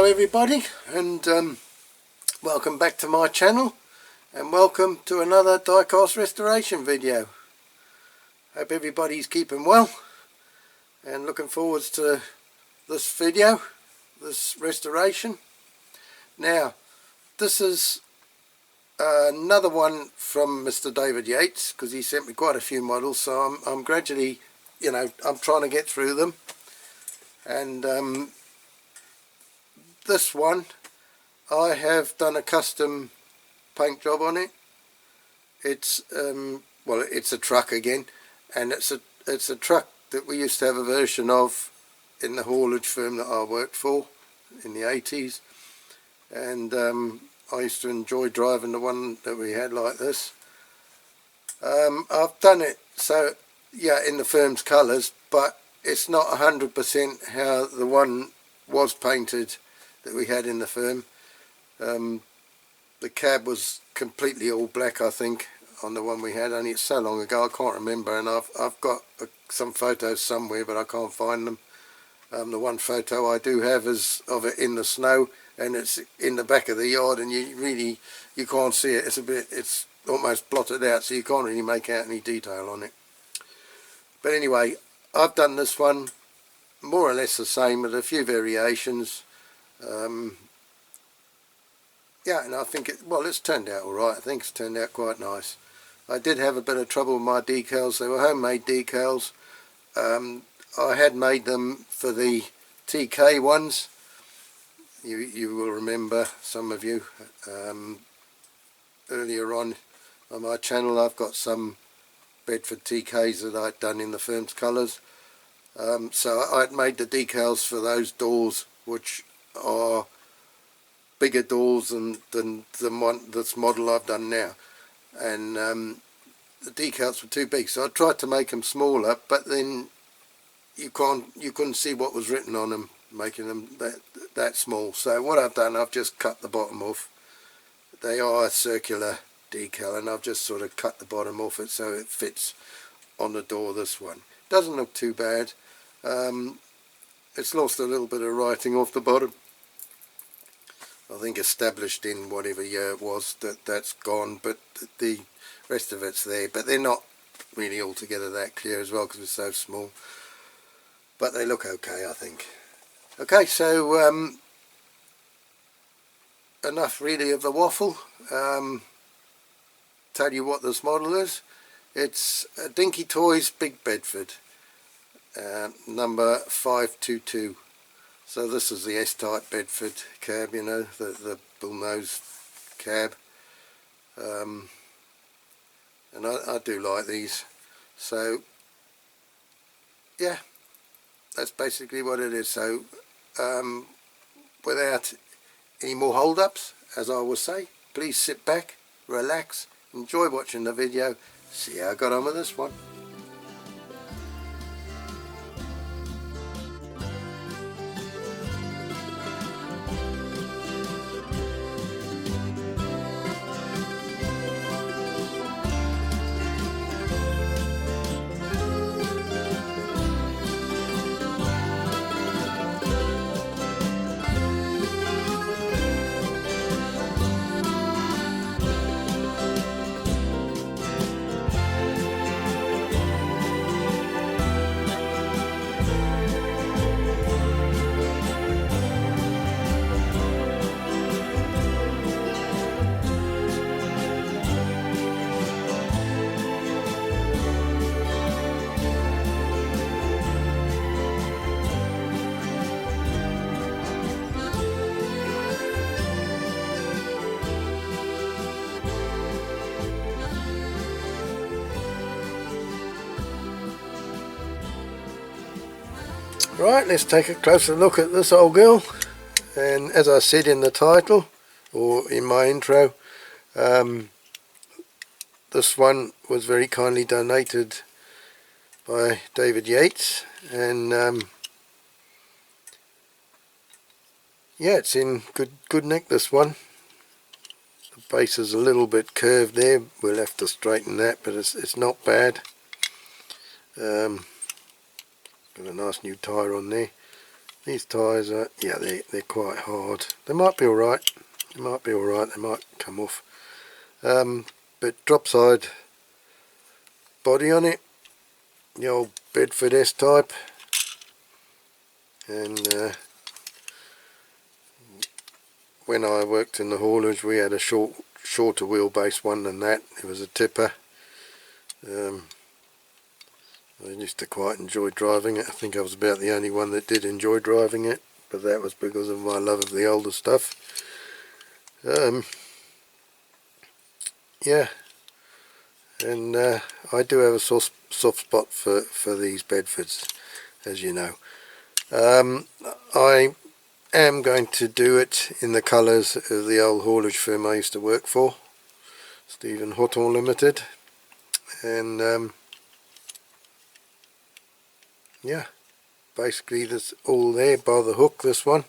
Hello everybody, and welcome back to my channel, and welcome to another diecast restoration video. Hope everybody's keeping well and looking forward to this video, this restoration. Now this is another one from Mr. David Yates, because he sent me quite a few models, so I'm gradually, I'm trying to get through them. And this one, I have done a custom paint job on it. It's well, it's a truck again, and it's a truck that we used to have a version of in the haulage firm that I worked for in the 80s, and I used to enjoy driving the one that we had like this. I've done it so, yeah, in the firm's colours, but it's not 100% how the one was painted that we had in the firm. The cab was completely all black, I think, on the one we had, only it's so long ago I can't remember, and I've got some photos somewhere but I can't find them. The one photo I do have is of it in the snow, and it's in the back of the yard, and you can't see it. It's almost blotted out, so you can't really make out any detail on it. But anyway, I've done this one more or less the same with a few variations. Yeah, and I think it's turned out alright. I think it's turned out quite nice. I did have a bit of trouble with my decals. They were homemade decals. I had made them for the TK ones. You will remember, some of you, earlier on my channel I've got some Bedford TKs that I'd done in the firm's colours. So I'd made the decals for those doors, which are bigger doors than this model I've done now, and the decals were too big, so I tried to make them smaller, but then you couldn't see what was written on them, making them that small. So what I've done, I've just cut the bottom off. They are a circular decal, and I've just sort of cut the bottom off it so it fits on the door. This one doesn't look too bad. It's lost a little bit of writing off the bottom. I think established in whatever year it was, that's gone, but the rest of it's there. But they're not really altogether that clear as well, because it's so small. But they look okay, I think. Okay, so enough really of the waffle. Tell you what this model is. It's a Dinky Toys Big Bedford, number 522. So this is the S-type Bedford cab, the bull-nosed cab. And I do like these. So yeah, that's basically what it is. So without any more hold-ups, as I will say, please sit back, relax, enjoy watching the video, see how I got on with this one. Right, let's take a closer look at this old girl. And as I said in the title, or in my intro, this one was very kindly donated by David Yates, and yeah, it's in good nick, this one. The base is a little bit curved there, we'll have to straighten that, but it's not bad. Got a nice new tyre on there. These tyres are, yeah, they're quite hard. They might be alright. They might be alright. They might come off. But drop side body on it. The old Bedford S type. And when I worked in the haulage, we had a shorter wheelbase one than that. It was a tipper. I used to quite enjoy driving it. I think I was about the only one that did enjoy driving it, but that was because of my love of the older stuff. Yeah, and I do have a soft spot for these Bedfords, as you know. I am going to do it in the colours of the old haulage firm I used to work for, Stephen Houghton Limited, and yeah, basically that's all there by the hook, this one.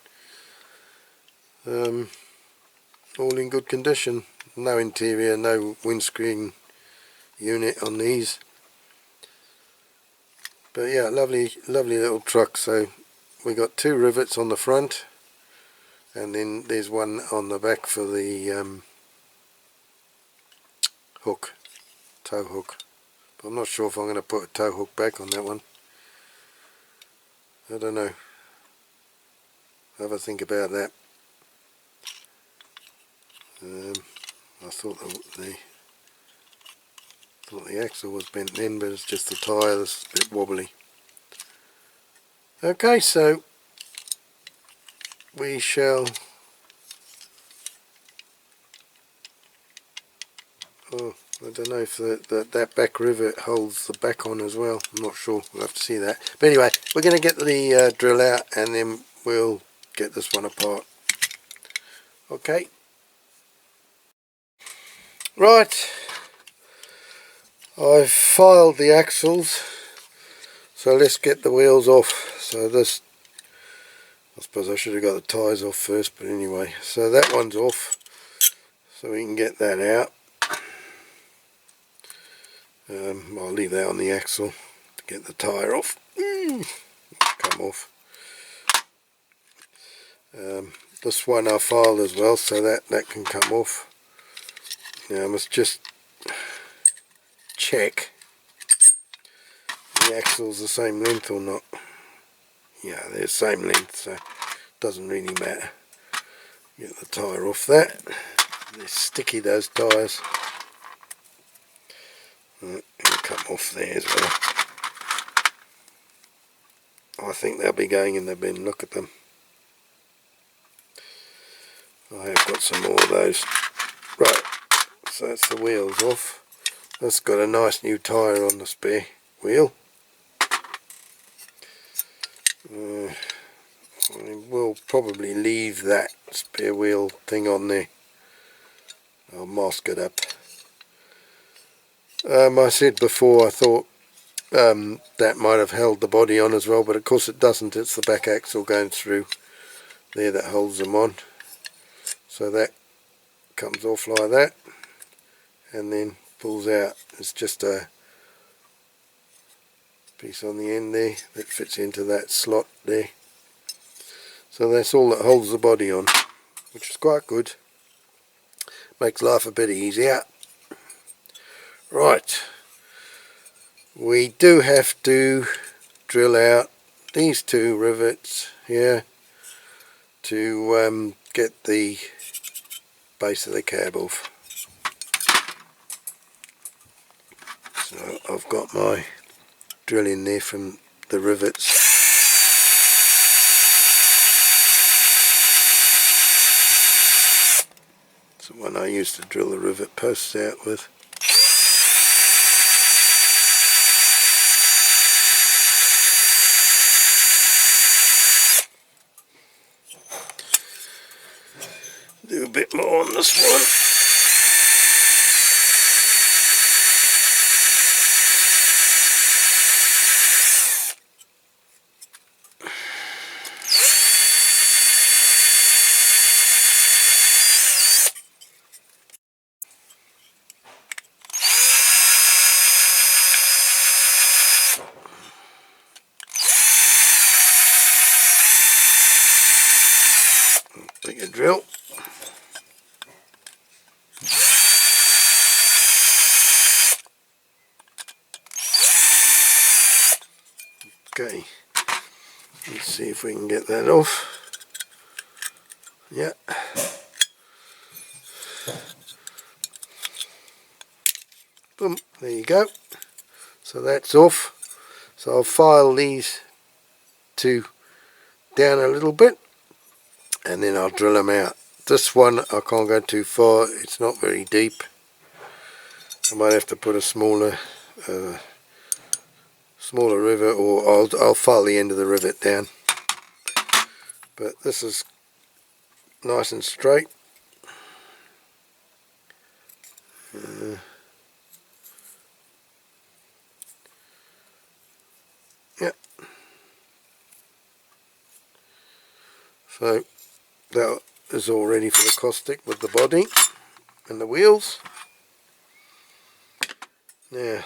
All in good condition, no interior, no windscreen unit on these, but yeah, lovely little truck. So we got 2 rivets on the front, and then there's one on the back for the hook, tow hook. But I'm not sure if I'm going to put a tow hook back on that one. I don't know. Have a think about that. I thought the axle was bent then, but it's just the tyre that's a bit wobbly. Okay, so we shall. Oh, I don't know if that back rivet holds the back on as well. I'm not sure. We'll have to see that. But anyway, we're going to get the drill out, and then we'll get this one apart. Okay. Right. I've filed the axles, so let's get the wheels off. So this, I suppose I should have got the tyres off first, but anyway. So that one's off, so we can get that out. I'll leave that on the axle to get the tyre off. Come off. This one I filed as well, so that can come off. Now I must just check the axle's the same length or not. Yeah, they're the same length, so it doesn't really matter. Get the tyre off that. They're sticky, those tyres. It'll come off there as well. I think they'll be going in the bin. Look at them. I have got some more of those. Right, so that's the wheels off. That's got a nice new tyre on the spare wheel. I will probably leave that spare wheel thing on there. I'll mask it up. I said before I thought that might have held the body on as well, but of course it doesn't. It's the back axle going through there that holds them on. So that comes off like that and then pulls out. It's just a piece on the end there that fits into that slot there. So that's all that holds the body on, which is quite good. Makes life a bit easier. Right, we do have to drill out these 2 rivets here to get the base of the cab off. So I've got my drill in there from the rivets. It's the one I used to drill the rivet posts out with. Do a bit more on this one. drill. Okay, let's see if we can get that off. Yeah. Boom, there you go. So that's off. So I'll file these two down a little bit and then I'll drill them out. This one I can't go too far, it's not very deep. I might have to put a smaller rivet, or I'll file the end of the rivet down. But this is nice and straight. Yeah. So that is all ready for the caustic with the body and the wheels. Now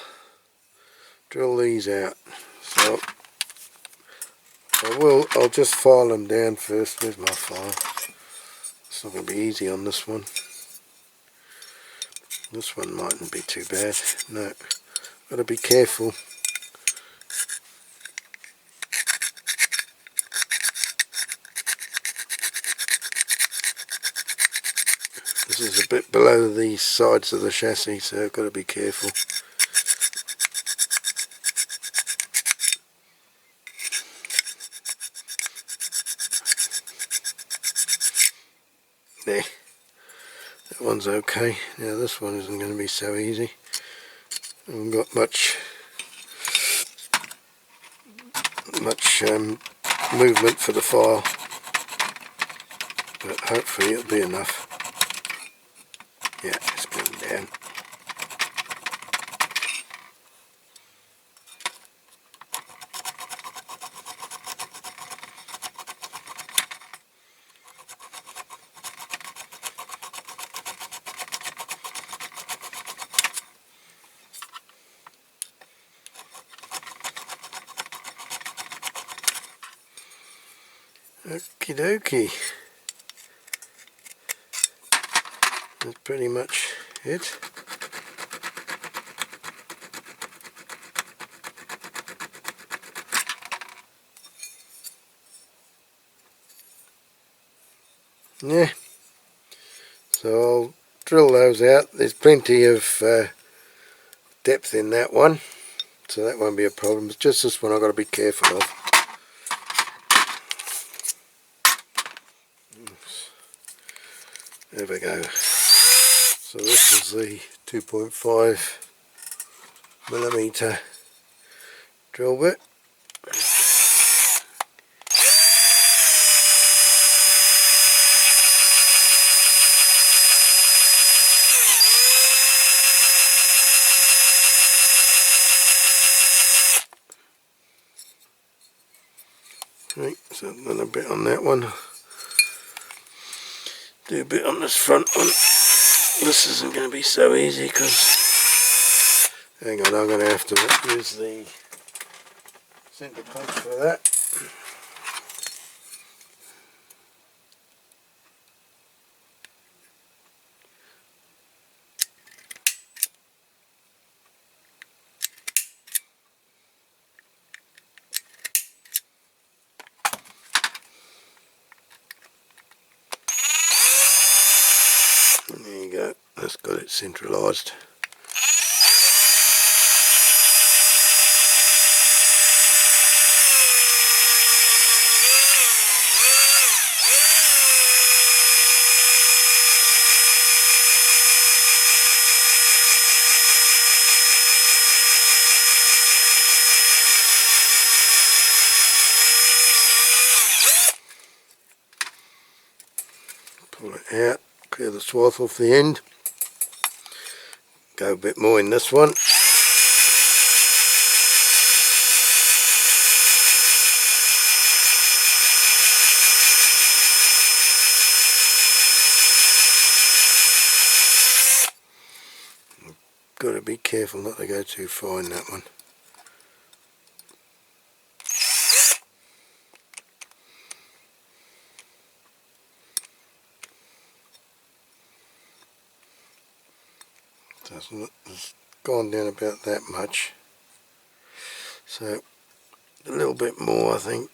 drill these out. So I'll just file them down first. Where's my file? It's not going to be easy on this one. This one mightn't be too bad. No, got to be careful. This is a bit below the sides of the chassis, so I've got to be careful. There, that one's okay. Now this one isn't going to be so easy. I haven't got much movement for the file, but hopefully it'll be enough. Yeah, it's going down. Okie dokie. That's pretty much it. Yeah. So I'll drill those out. There's plenty of depth in that one, so that won't be a problem. It's just this one I've got to be careful of. There we go. So this is the 2.5mm drill bit. Right, so I've done a bit on that one. Do a bit on this front one. This isn't going to be so easy because, hang on, I'm going to have to use the centre punch for that. And there you go, that's got it centralised. Pull it out, clear the swath off the end. Go a bit more in this one. Got to be careful not to go too far in that one. It's gone down about that much, so a little bit more I think.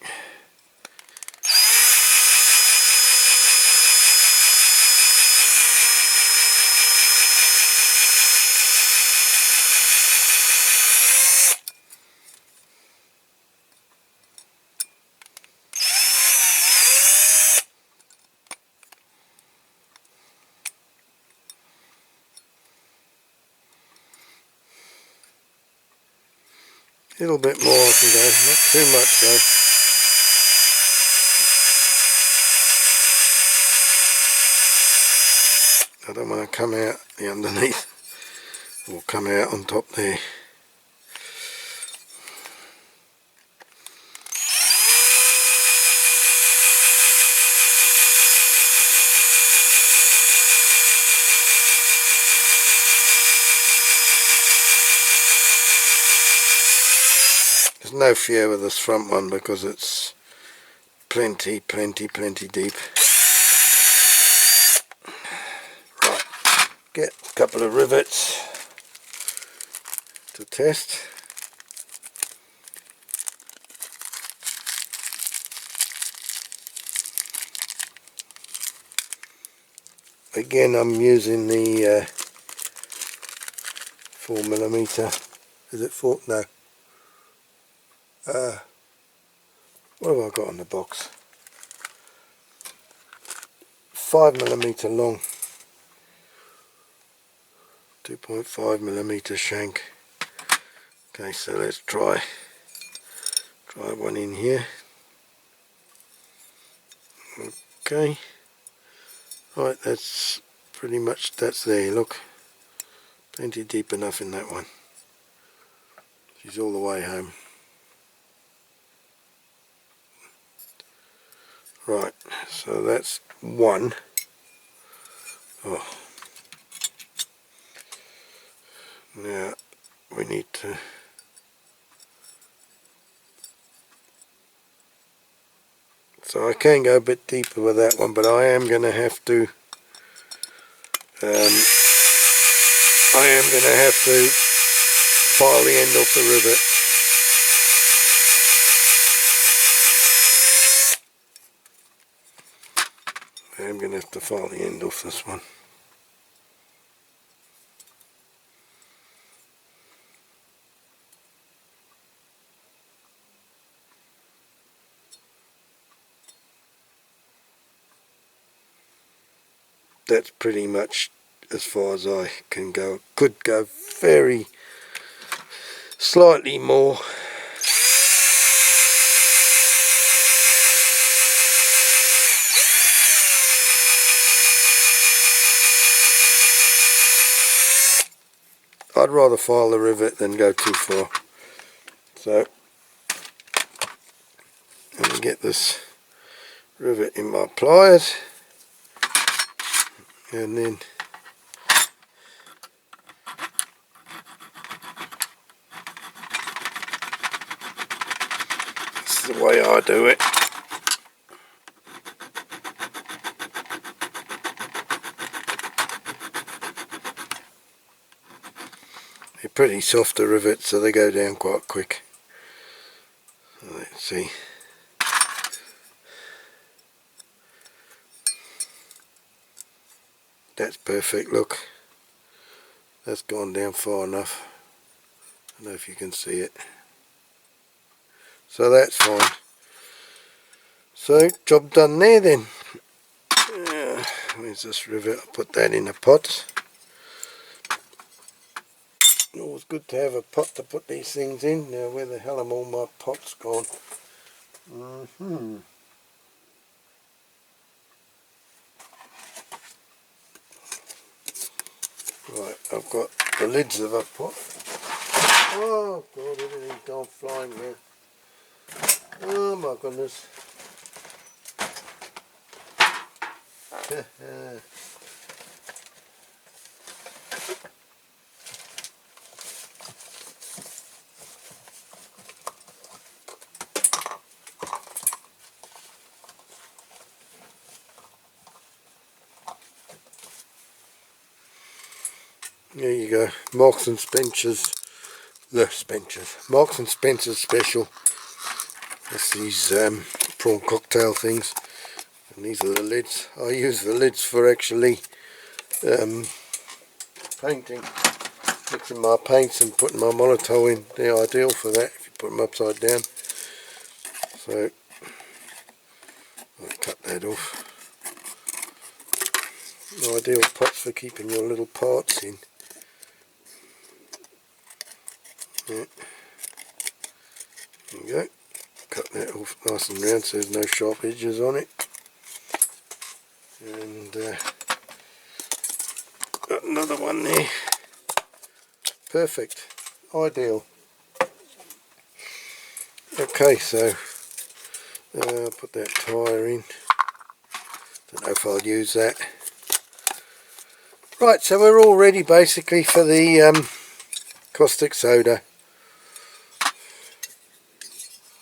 A little bit more I can go, not too much though. I don't want to come out the underneath or come out on top there. There's no fear with this front one because it's plenty deep. Right, get a couple of rivets to test. Again, I'm using the 4mm. Is it 4? No. What have I got on the box? 5mm long, 2.5mm shank. Okay, so let's try one in here. Okay, right, that's pretty much, that's there, look, plenty deep enough in that one. She's all the way home. Right, so that's one. Oh, now we need to so I can go a bit deeper with that one, but I am going to have to file the end off the rivet. I am going to have to file the end off this one. That's pretty much as far as I can go. Could go very slightly more. I'd rather file the rivet than go too far. So let me get this rivet in my pliers, and then this is the way I do it. They're pretty soft, the rivets, so they go down quite quick. So let's see. That's perfect, look. That's gone down far enough. I don't know if you can see it. So that's fine. So, job done there then. Where's this rivet? I'll put that in a pot. Always good to have a pot to put these things in. Now, where the hell are all my pots gone? Right, I've got the lids of a pot. Oh God, everything's gone flying there. Oh my goodness. There you go, Marks and Spencer's, Marks and Spencer's special. That's these prawn cocktail things, and these are the lids. I use the lids for actually painting, mixing my paints and putting my Molotov in. They're ideal for that if you put them upside down. So I'll cut that off. Ideal pots for keeping your little parts in. Yeah. There you go. Cut that off nice and round so there's no sharp edges on it. And got another one there. Perfect. Ideal. Okay, so put that tyre in. Don't know if I'll use that. Right, so we're all ready basically for the caustic soda.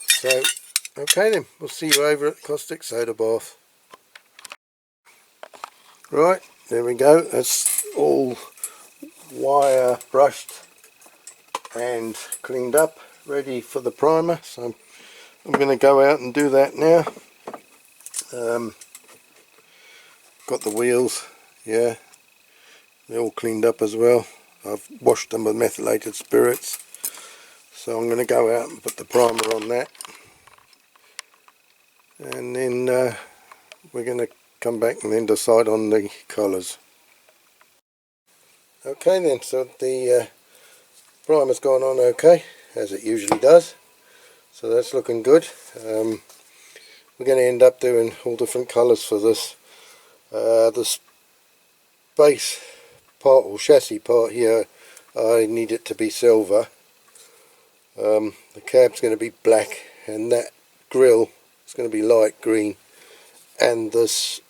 So, okay then, we'll see you over at the caustic soda bath. Right, there we go. That's all wire brushed and cleaned up, ready for the primer. So I'm going to go out and do that now. Got the wheels, yeah, they're all cleaned up as well. I've washed them with methylated spirits. So I'm going to go out and put the primer on that. And then we're going to come back and then decide on the colours. Okay then, so the primer's gone on okay, as it usually does. So that's looking good. We're going to end up doing all different colours for this. The base part or chassis part here, I need it to be silver. The cab's going to be black, and that grille is going to be light green, and this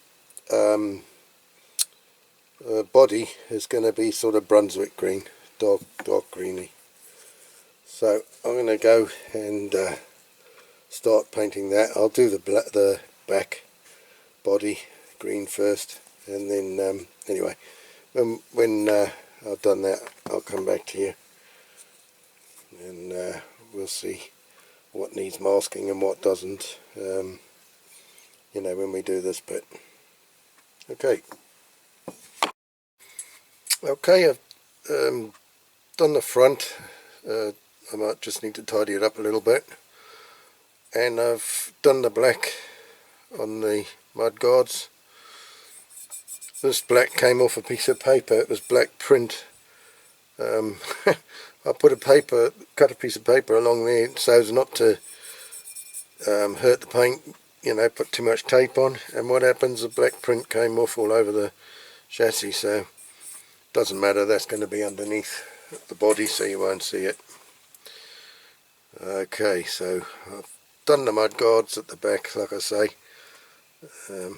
body is going to be sort of Brunswick green, dark greeny. So I'm going to go and start painting that. I'll do the back body green first, and then anyway, when I've done that, I'll come back to you, and we'll see what needs masking and what doesn't, you know, when we do this bit. Okay, I've done the front. I might just need to tidy it up a little bit, and I've done the black on the mud guards. This black came off a piece of paper. It was black print. I cut a piece of paper along there so as not to hurt the paint, you know, put too much tape on, and what happens, the black print came off all over the chassis, so doesn't matter, that's going to be underneath the body so you won't see it. Okay, so I've done the mud guards at the back, like I say. You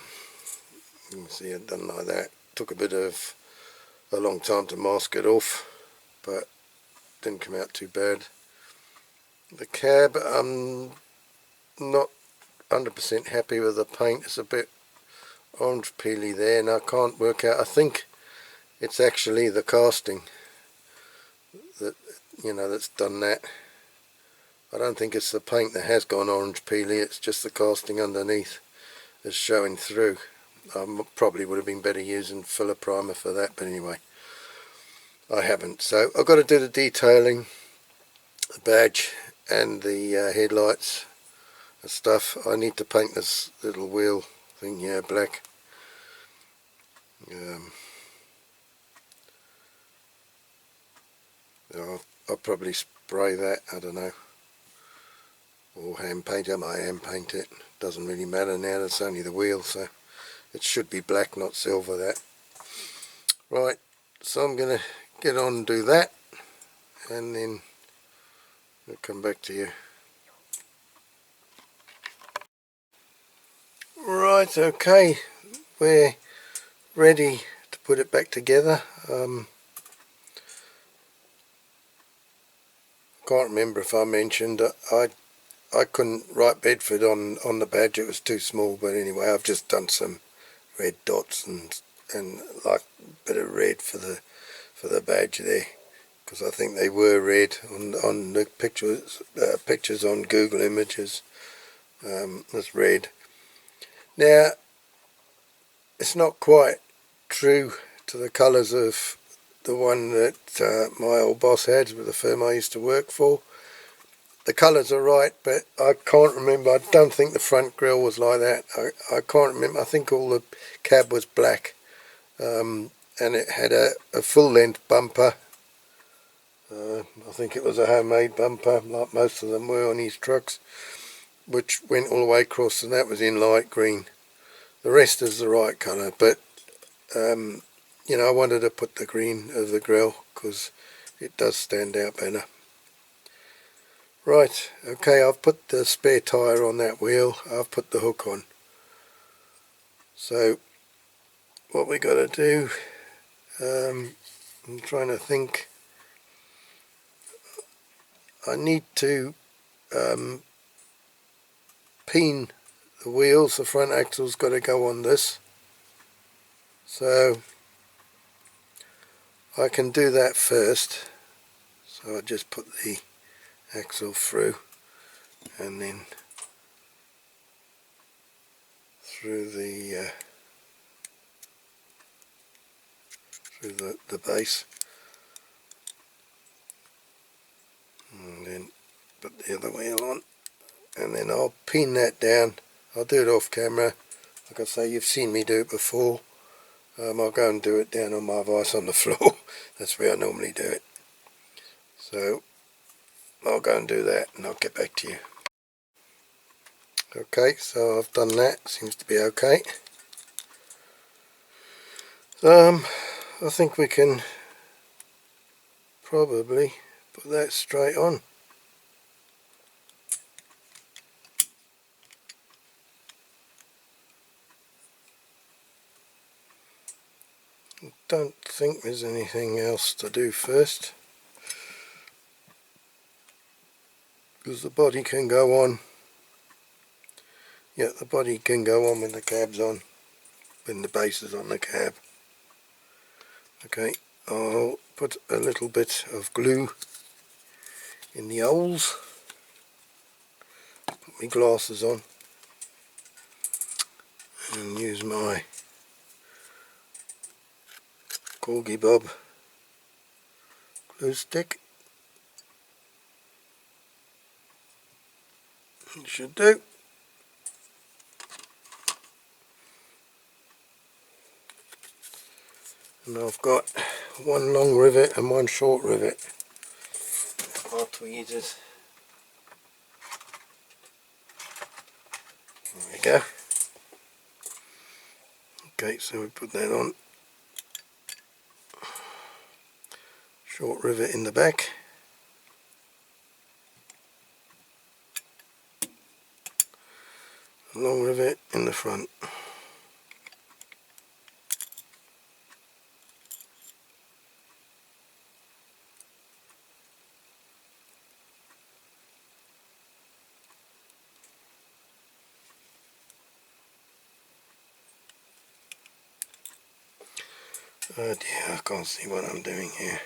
can see it done like that. Took a long time to mask it off, but didn't come out too bad. The cab, I'm not 100% happy with the paint. It's a bit orange peely there, and I can't work out. I think it's actually the casting that, you know, that's done that. I don't think it's the paint that has gone orange peely, it's just the casting underneath is showing through. Probably would have been better using filler primer for that, but anyway, I haven't. So I've got to do the detailing, the badge and the headlights and stuff. I need to paint this little wheel thing here black. I'll probably spray that, I don't know, or hand paint it. I hand paint it, doesn't really matter now, it's only the wheel, so it should be black, not silver, that. Right, so I'm going to get on and do that, and then I'll come back to you. Right, okay, we're ready to put it back together. Can't remember if I mentioned I couldn't write Bedford on the badge, it was too small, but anyway, I've just done some red dots and like a bit of red for for the badge there, because I think they were red on the pictures on Google Images. It's red. Now it's not quite true to the colours of the one that my old boss had with the firm I used to work for. The colours are right, but I can't remember. I don't think the front grille was like that. I can't remember. I think all the cab was black, and it had a full-length bumper. I think it was a homemade bumper, like most of them were on his trucks, which went all the way across, and that was in light green. The rest is the right colour, but you know, I wanted to put the green of the grille because it does stand out better. Right, okay, I've put the spare tyre on that wheel, I've put the hook on. So what we got to do, I'm trying to think, I need to peen the wheels. The front axle's got to go on this, so I can do that first. So I just put the axle through and then through the base, and then put the other wheel on, and then I'll pin that down. I'll do it off camera. Like I say, you've seen me do it before. I'll go and do it down on my vise on the floor. That's where I normally do it. So I'll go and do that and I'll get back to you. Okay, so I've done that. Seems to be okay. I think we can probably put that straight on. I don't think there's anything else to do first, because the body can go on. Yeah, the body can go on when the cab's on, when the base is on the cab. Okay, I'll put a little bit of glue in the holes, put my glasses on, and use my Corgi Bob glue stick. It should do. And I've got one long rivet and one short rivet. Our tweezers. There we go. Okay, so we put that on. Short rivet in the back. Long rivet in the front. Oh dear, I can't see what I'm doing here.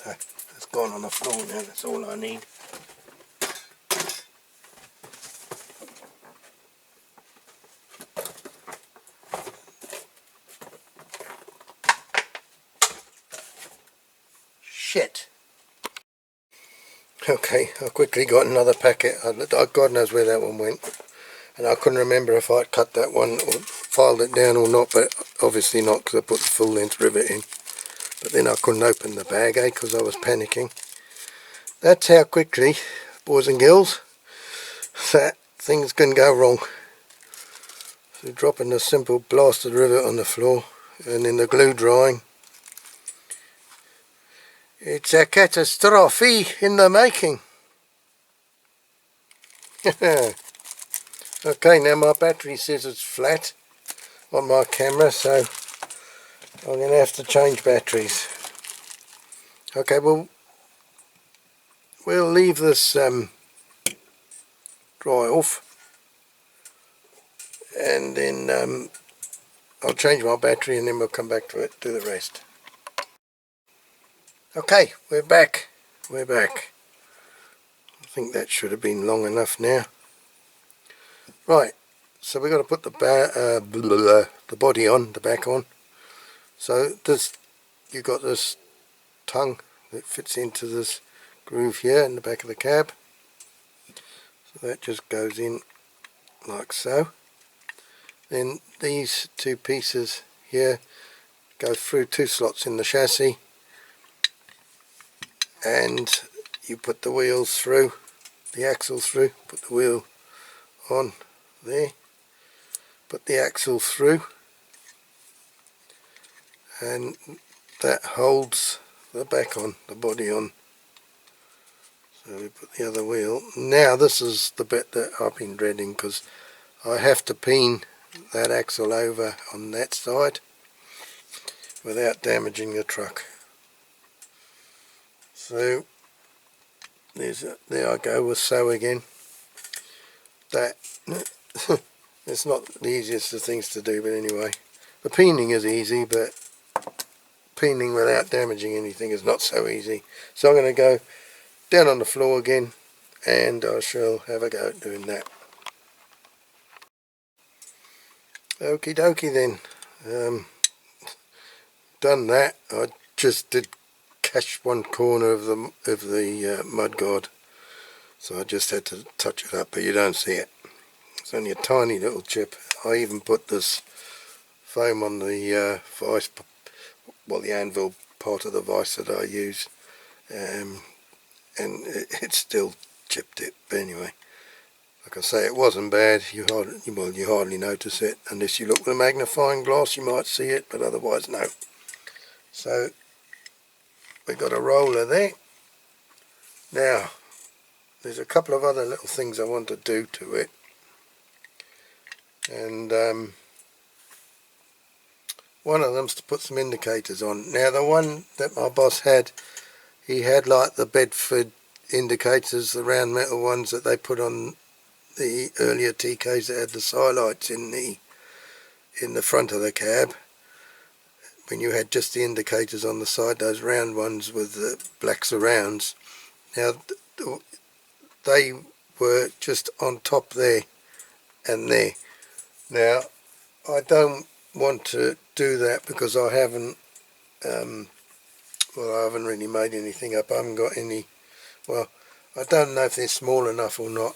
Ah, it's gone on the floor now, that's all I need. Shit! Okay, I quickly got another packet. God knows where that one went. And I couldn't remember if I'd cut that one or filed it down or not, but obviously not, because I put the full length rivet in. But then I couldn't open the bag, because I was panicking. That's how quickly, boys and girls, that things can go wrong. So dropping a simple blasted rivet on the floor and then the glue drying. It's a catastrophe in the making. Okay, now my battery says it's flat on my camera, so I'm going to have to change batteries. Okay, well, we'll leave this dry off, and then I'll change my battery and then we'll come back to it, do the rest. Okay, we're back. I think that should have been long enough now. Right, so we've got to put the body on, the back on. So this, you've got this tongue that fits into this groove here in the back of the cab. So that just goes in like so. Then these two pieces here go through two slots in the chassis, and you put the wheels through, the axle through, put the wheel on there, put the axle through, and that holds the back on, the body on. So we put the other wheel. Now this is the bit that I've been dreading, because I have to peen that axle over on that side without damaging the truck. So there I go with sew again. That it's not the easiest of things to do, but anyway, the peening is easy, but peening without damaging anything is not so easy. So I'm going to go down on the floor again, and I shall have a go at doing that. Okie dokie then. Done that. I just did catch one corner of the mud guard, so I just had to touch it up, but you don't see it. It's only a tiny little chip. I even put this foam on the vice, well, the anvil part of the vice that I use, and it still chipped it. But anyway, like I say, it wasn't bad. You hardly notice it unless you look with a magnifying glass. You might see it, but otherwise no. So we've got a roller there. Now there's a couple of other little things I want to do to it, and one of them's to put some indicators on. Now the one that my boss had, he had like the Bedford indicators, the round metal ones that they put on the earlier TKs that had the skylights in the front of the cab. When you had just the indicators on the side, those round ones with the black surrounds. Now they were just on top there and there. Now I don't want to do that because I haven't I haven't really made anything up. I haven't got any, well, I don't know if they're small enough or not,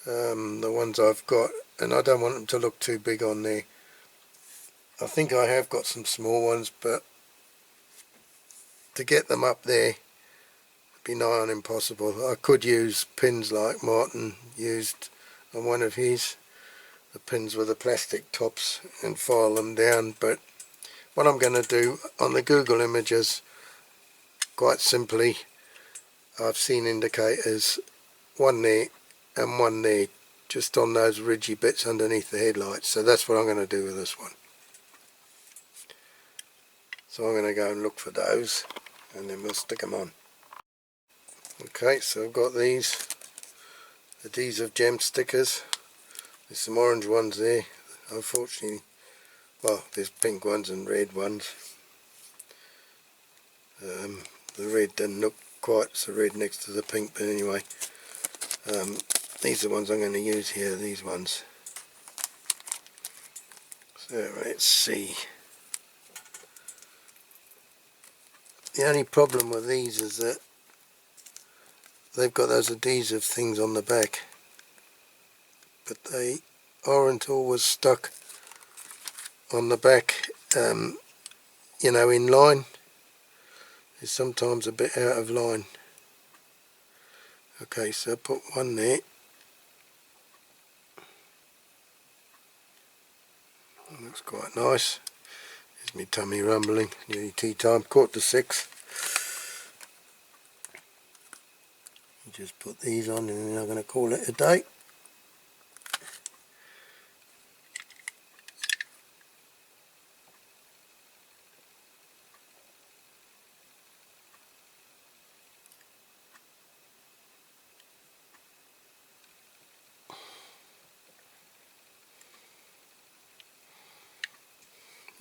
the ones I've got, and I don't want them to look too big on there. I think I have got some small ones, but to get them up there would be nigh on impossible. I could use pins like Martin used on one of his, the pins with the plastic tops, and file them down, but what I'm going to do on the Google images, quite simply, I've seen indicators, one there and one there, just on those ridgy bits underneath the headlights. So that's what I'm going to do with this one. So I'm going to go and look for those, and then we'll stick them on. Okay, so I've got these adhesive gem stickers. There's some orange ones there, unfortunately. Well, there's pink ones and red ones. The red doesn't look quite so red next to the pink, but anyway, these are the ones I'm going to use here, these ones. So let's see. The only problem with these is that they've got those adhesive things on the back, but they aren't always stuck on the back, you know, in line. They're sometimes a bit out of line. Okay, so I put one there. That looks quite nice. There's my tummy rumbling. Nearly tea time, 6:15. Just put these on and then I'm going to call it a day.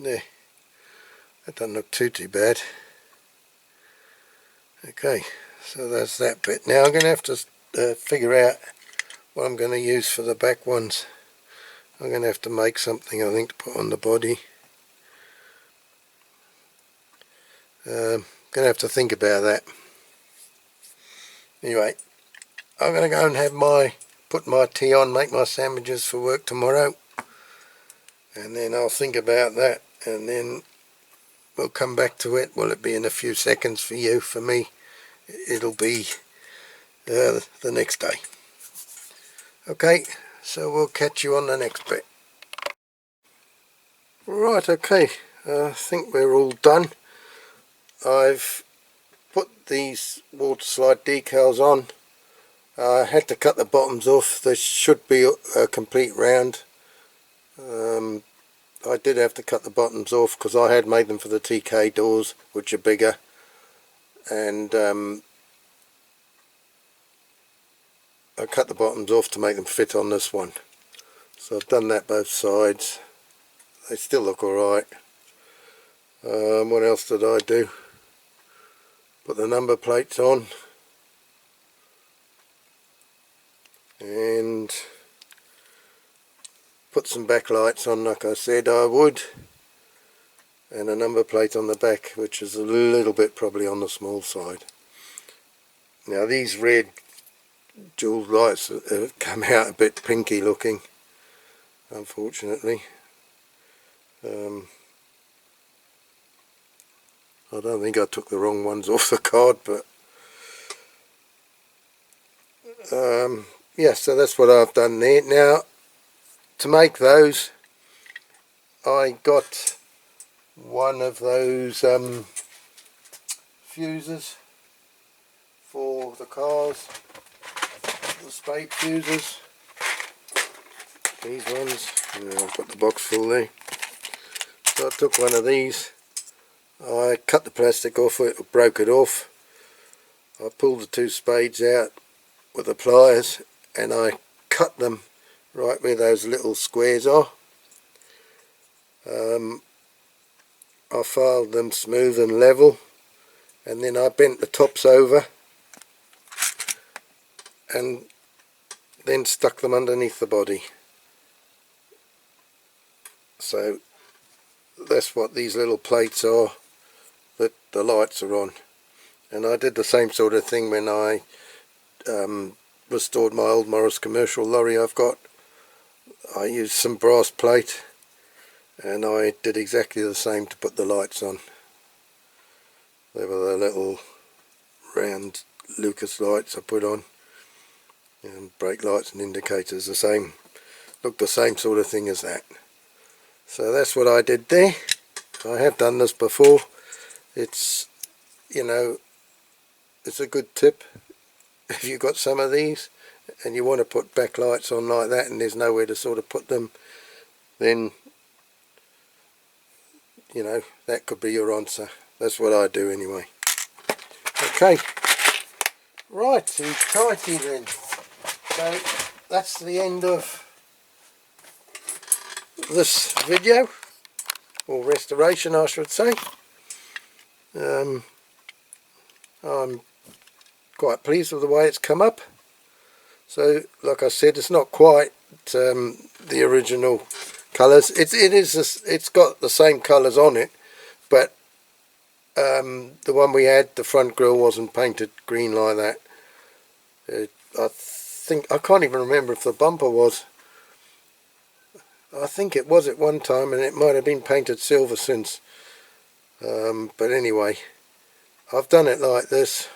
There, that doesn't look too bad. Okay, so that's that bit. Now I'm going to have to figure out what I'm going to use for the back ones. I'm going to have to make something, I think, to put on the body. Going to have to think about that. Anyway, I'm going to go and put my tea on, make my sandwiches for work tomorrow, and then I'll think about that, and then we'll come back to it. Will it be in a few seconds for you? For me, it'll be the next day. Okay, so we'll catch you on the next bit. Right, okay, I think we're all done. I've put these water slide decals on. I had to cut the bottoms off. There should be a complete round. I did have to cut the bottoms off because I had made them for the TK doors, which are bigger, and I cut the bottoms off to make them fit on this one. So I've done that both sides. They still look alright. What else did I do? Put the number plates on and put some backlights on like I said I would, and a number plate on the back, which is a little bit probably on the small side. Now these red jeweled lights have come out a bit pinky looking, unfortunately. I don't think I took the wrong ones off the card, but yeah, so that's what I've done there. Now to make those, I got one of those fuses for the cars, the spade fuses, these ones. I've got the box full there. So I took one of these, I cut the plastic off it, broke it off, I pulled the two spades out with the pliers and I cut them right where those little squares are. I filed them smooth and level, and then I bent the tops over and then stuck them underneath the body. So that's what these little plates are that the lights are on. And I did the same sort of thing when I restored my old Morris commercial lorry I've got. I used some brass plate and I did exactly the same to put the lights on. They were the little round Lucas lights I put on, and brake lights and indicators the same, looked the same sort of thing as that. So that's what I did there. I have done this before. It's, you know, it's a good tip if you've got some of these and you want to put backlights on like that and there's nowhere to sort of put them, then you know, that could be your answer. That's what I do anyway. Okay, righty tighty then. So that's the end of this video, or restoration I should say. I'm quite pleased with the way it's come up. So like I said, it's not quite the original colours. It's got the same colours on it, but the one we had, the front grille wasn't painted green like that. I can't even remember if the bumper was. I think it was at one time, and it might have been painted silver since. But anyway, I've done it like this.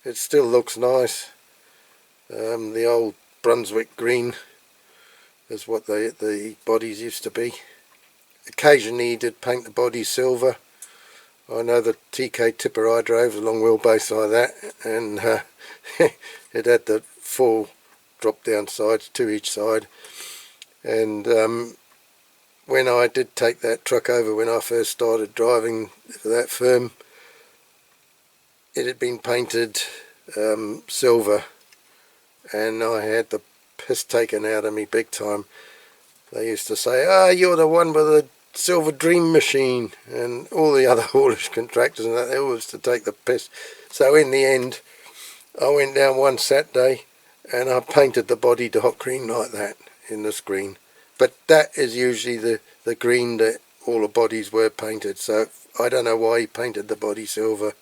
It still looks nice. The old Brunswick green is what the bodies used to be. Occasionally he did paint the body silver. I know the TK tipper I drove, a long wheelbase like that, and it had the 4 drop down sides, 2 each side. And when I did take that truck over, when I first started driving for that firm, it had been painted silver, and I had the piss taken out of me big time. They used to say, "Ah, you're the one with the Silver Dream Machine and all the other haulage contractors and that, they always to take the piss. So in the end, I went down one Saturday and I painted the body dark green like that in the screen. But that is usually the green that all the bodies were painted. So I don't know why he painted the body silver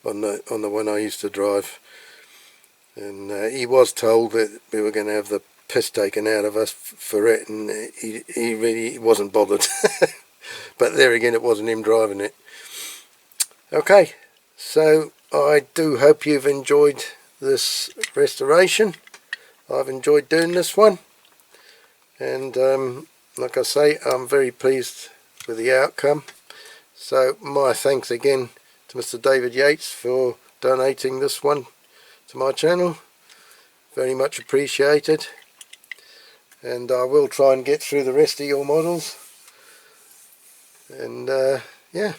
on the one I used to drive. And he was told that we were going to have the piss taken out of us for it, and he really wasn't bothered. But there again, it wasn't him driving it. Okay, so I do hope you've enjoyed this restoration. I've enjoyed doing this one, and like I say, I'm very pleased with the outcome. So my thanks again to Mr. David Yates for donating this one to my channel. Very much appreciated. And I will try and get through the rest of your models. And yeah.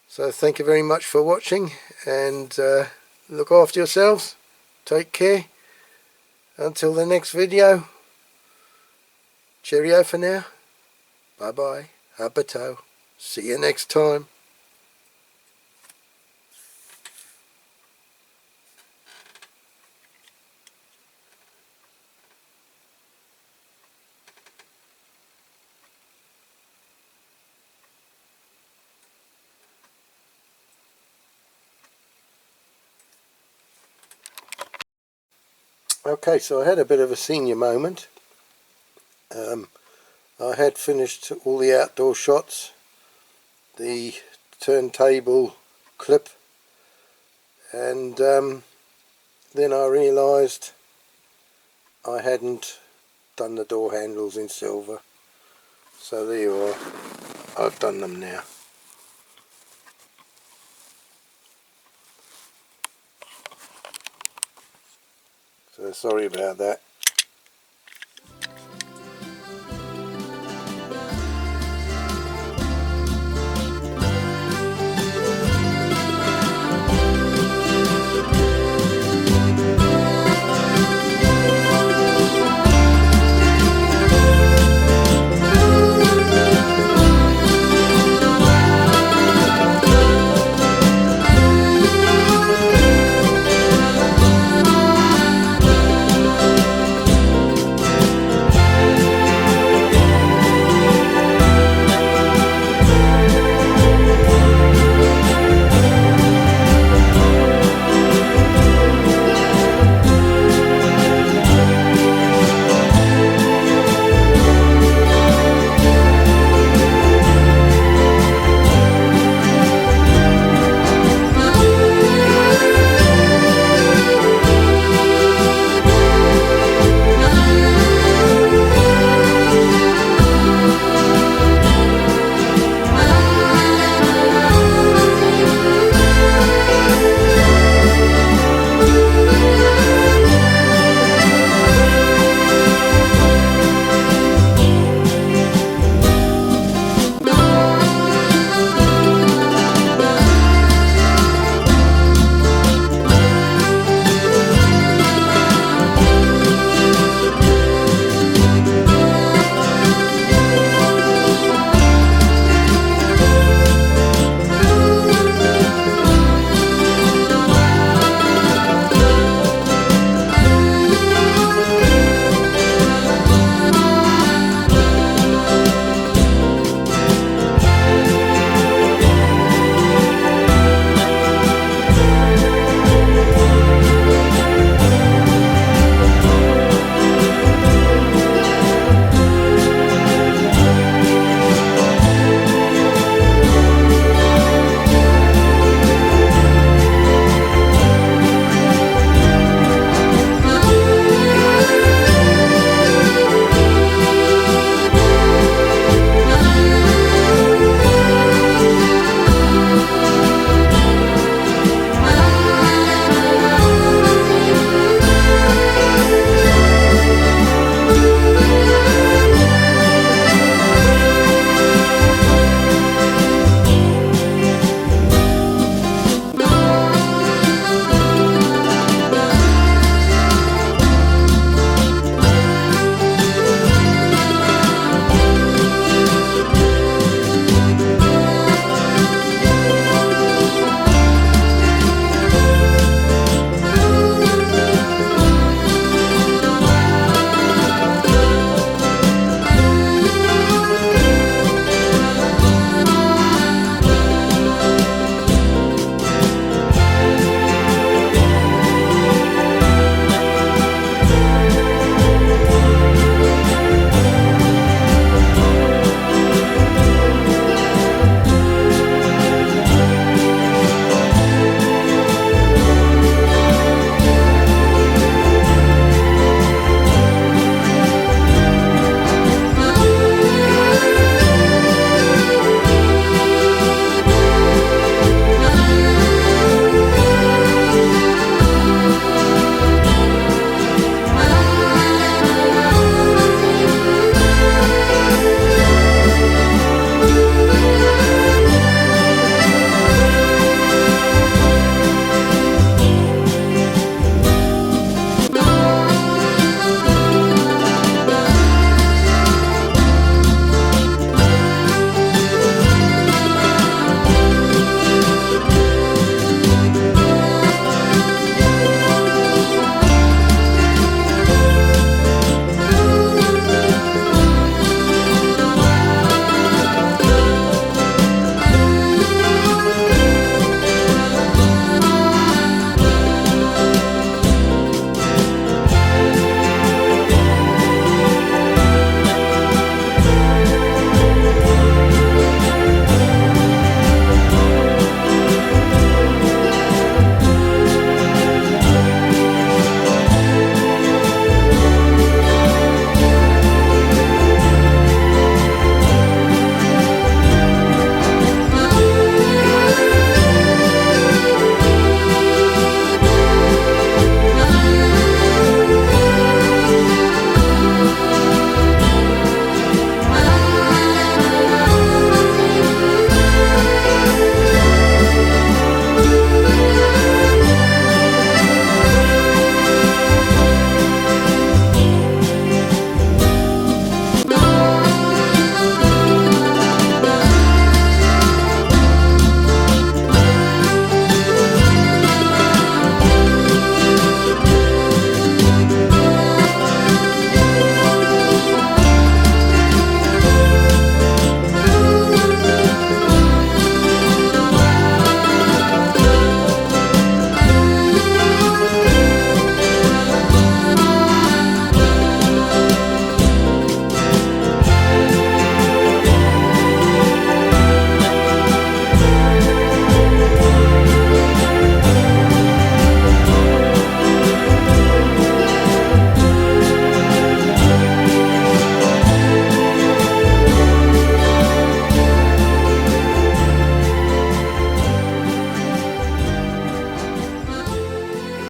So thank you very much for watching, and look after yourselves. Take care. Until the next video. Cheerio for now. Bye bye. Habato. See you next time. Okay, so I had a bit of a senior moment. I had finished all the outdoor shots, the turntable clip, and then I realised I hadn't done the door handles in silver. So there you are, I've done them now. So sorry about that.